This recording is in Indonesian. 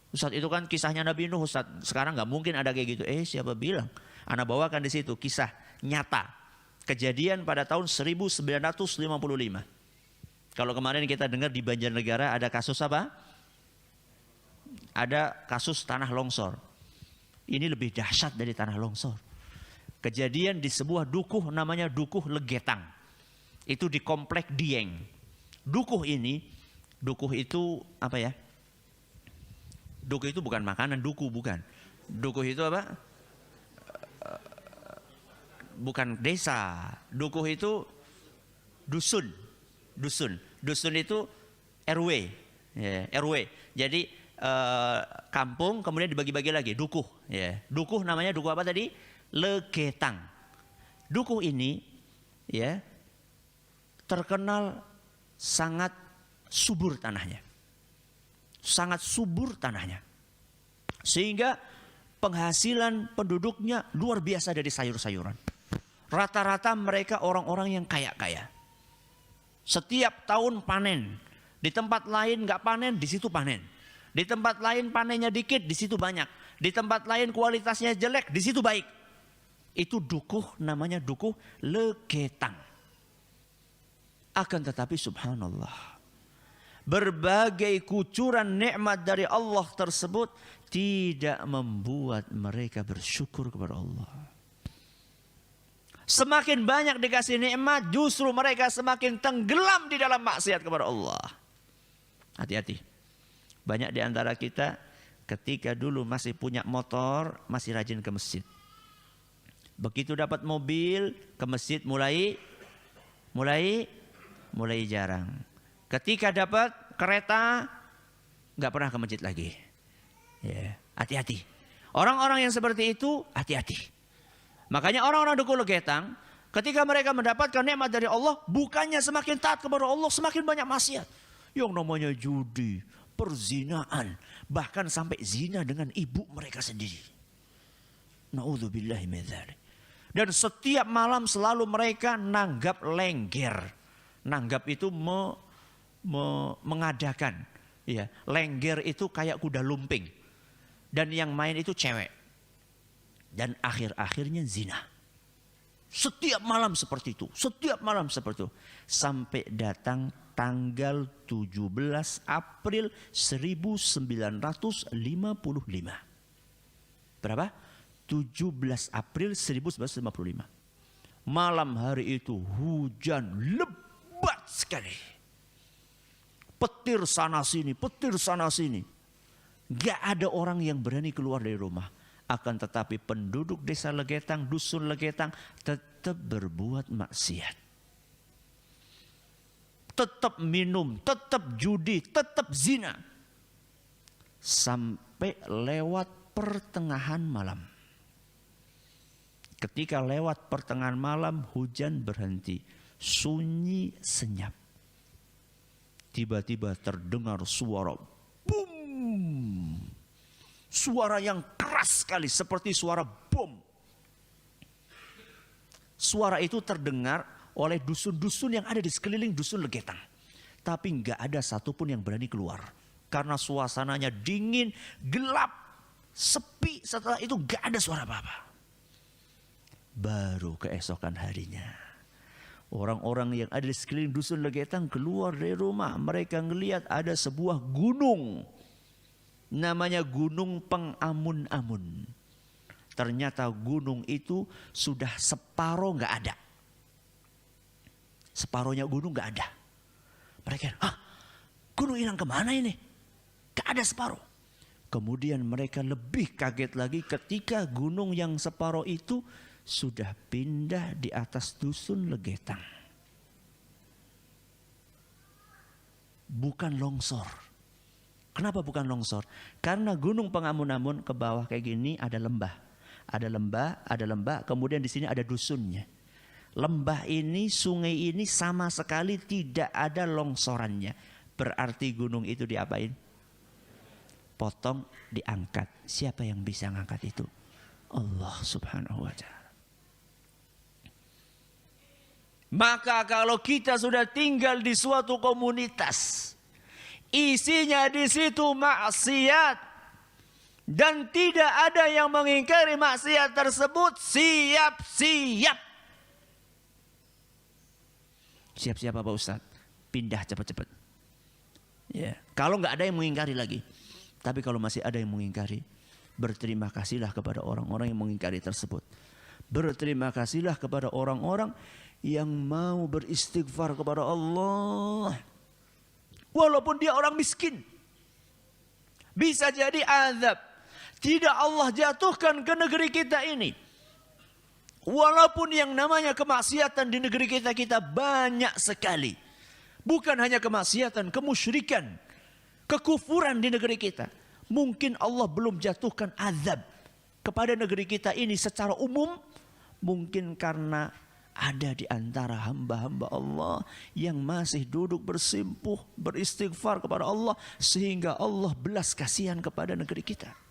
Ustaz, itu kan kisahnya Nabi Nuh, Ustaz. Sekarang nggak mungkin ada kayak gitu. Siapa bilang? Ana bawakan di situ kisah nyata. Kejadian pada tahun 1955. Kalau kemarin kita dengar di Banjarnegara ada kasus apa? Ada kasus tanah longsor. Ini lebih dahsyat dari tanah longsor. Kejadian di sebuah dukuh namanya Dukuh Legetang. Itu di komplek Dieng. Dukuh itu apa ya? Dukuh itu bukan makanan, bukan. Dukuh itu apa? Bukan desa. Dukuh itu dusun. Dusun itu RW. Ya, RW. Jadi kampung kemudian dibagi-bagi lagi. Dukuh. Ya. Dukuh namanya dukuh apa tadi? Legetang. Dukuh ini ya terkenal sangat subur tanahnya. Sangat subur tanahnya. Sehingga penghasilan penduduknya luar biasa dari sayur-sayuran. Rata-rata mereka orang-orang yang kaya-kaya. Setiap tahun panen. Di tempat lain nggak panen, di situ panen. Di tempat lain panennya dikit, di situ banyak. Di tempat lain kualitasnya jelek, di situ baik. Itu dukuh, namanya Dukuh Legetang. Akan tetapi subhanallah, berbagai kucuran nikmat dari Allah tersebut tidak membuat mereka bersyukur kepada Allah. Semakin banyak dikasih nikmat, justru mereka semakin tenggelam di dalam maksiat kepada Allah. Hati-hati. Banyak di antara kita ketika dulu masih punya motor, masih rajin ke masjid. Begitu dapat mobil, ke masjid mulai jarang. Ketika dapat kereta, nggak pernah ke masjid lagi. Ya, hati-hati. Orang-orang yang seperti itu, hati-hati. Makanya orang-orang Dukuh Legetang, ketika mereka mendapatkan nikmat dari Allah, bukannya semakin taat kepada Allah, semakin banyak maksiat. Yang namanya judi, perzinaan, bahkan sampai zina dengan ibu mereka sendiri. Na'udzubillahi min dzalik. Dan setiap malam selalu mereka nanggap lengger. Nanggap itu mengadakan. Ya, lengger itu kayak kuda lumping. Dan yang main itu cewek. Dan akhir-akhirnya zina. Setiap malam seperti itu. Setiap malam seperti itu. Sampai datang tanggal 17 April 1955. Berapa? 17 April 1955. Malam hari itu hujan lebat sekali. Petir sana sini, petir sana sini. Gak ada orang yang berani keluar dari rumah. Akan tetapi penduduk desa Legetang, dusun Legetang tetap berbuat maksiat. Tetap minum, tetap judi, tetap zina. Sampai lewat pertengahan malam. Ketika lewat pertengahan malam, hujan berhenti. Sunyi senyap. Tiba-tiba terdengar suara boom. Suara yang keras sekali seperti suara bom. Suara itu terdengar oleh dusun-dusun yang ada di sekeliling dusun Legetang. Tapi nggak ada satupun yang berani keluar. Karena suasananya dingin, gelap, sepi. Setelah itu nggak ada suara apa-apa. Baru keesokan harinya, orang-orang yang ada di sekeliling dusun Legetang keluar dari rumah. Mereka ngelihat ada sebuah gunung. Namanya Gunung Pengamun-amun. Ternyata gunung itu sudah separuh nggak ada. Separuhnya gunung nggak ada. Mereka, gunung hilang kemana ini? Gak ada separuh. Kemudian mereka lebih kaget lagi ketika gunung yang separuh itu sudah pindah di atas dusun Legetang. Bukan longsor. Kenapa bukan longsor? Karena Gunung Pengamun-amun ke bawah kayak gini ada lembah. Ada lembah, kemudian di sini ada dusunnya. Lembah ini, sungai ini sama sekali tidak ada longsorannya. Berarti gunung itu diapain? Potong, diangkat. Siapa yang bisa ngangkat itu? Allah Subhanahu wa ta'ala. Maka kalau kita sudah tinggal di suatu komunitas, isinya di situ maksiat, Dan tidak ada yang mengingkari maksiat tersebut. Siap-siap. Siap-siap apa Ustaz? Pindah cepat-cepat. Ya. Kalau nggak ada yang mengingkari lagi. Tapi kalau masih ada yang mengingkari, berterima kasihlah kepada orang-orang yang mengingkari tersebut. Berterima kasihlah kepada orang-orang yang mau beristighfar kepada Allah. Walaupun dia orang miskin. Bisa jadi azab. Tidak Allah jatuhkan ke negeri kita ini. Walaupun yang namanya kemaksiatan di negeri kita banyak sekali. Bukan hanya kemaksiatan, kemusyrikan, kekufuran di negeri kita. Mungkin Allah belum jatuhkan azab kepada negeri kita ini secara umum. Mungkin karena ada di antara hamba-hamba Allah yang masih duduk bersimpuh, beristighfar kepada Allah. Sehingga Allah belas kasihan kepada negeri kita.